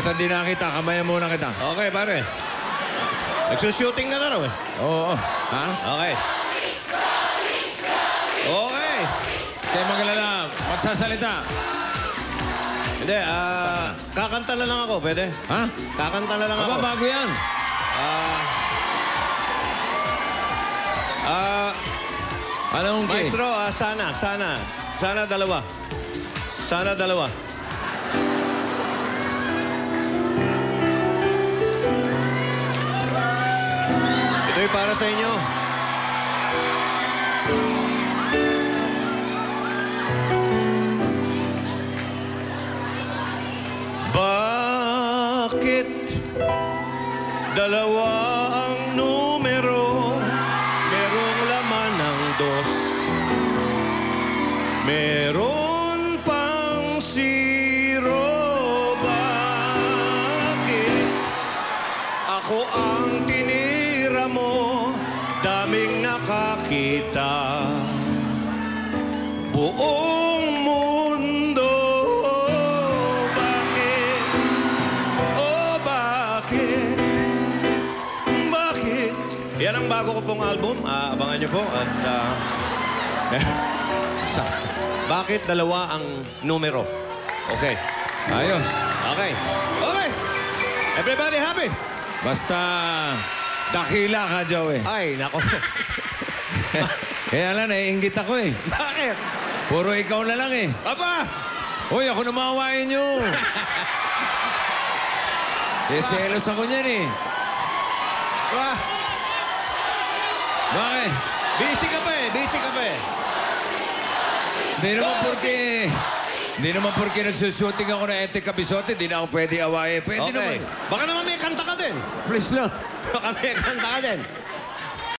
kita di nakita, kamayan muna kita. Okay, pare. Nagsushooting ka na raw eh. Oo. Ha? Okay. Okay. Kaya magalala, magsasalita. Hindi, kakanta na lang ako, pwede? Ha? Kakanta na lang ako. Aba, bago yan. Anong key? Maestro, sana dalawa. Sana dalawa. Ito'y para sa inyo. Bakit dalawa ang numero? Merong laman ng dos. Meron pang zero. Bakit ako ang tinira mo? Daming nakakita. Buong mundo. Bakit? Oh, bakit? Bakit? Yan ang bago ko pong album. Abangan niyo po. At bakit dalawa ang numero? Okay. Ayos. Okay. Okay. Everybody happy? Basta, dakila ka, Joey. Ay, nako. Kaya lang, naiingit ako eh. Bakit? Puro ikaw na lang eh. Aba! Uy, ako na maawain nyo. Selos ako niyan eh. Ah, Bakit? busy ka pa eh. Busy ka pa eh. Hindi naman porque nagsushooting ako na Ete Kabisote, di na ako pwede awayin. Pwede Okay. naman. Baka naman may kanta ka din. Please lang. Baka may kanta ka din.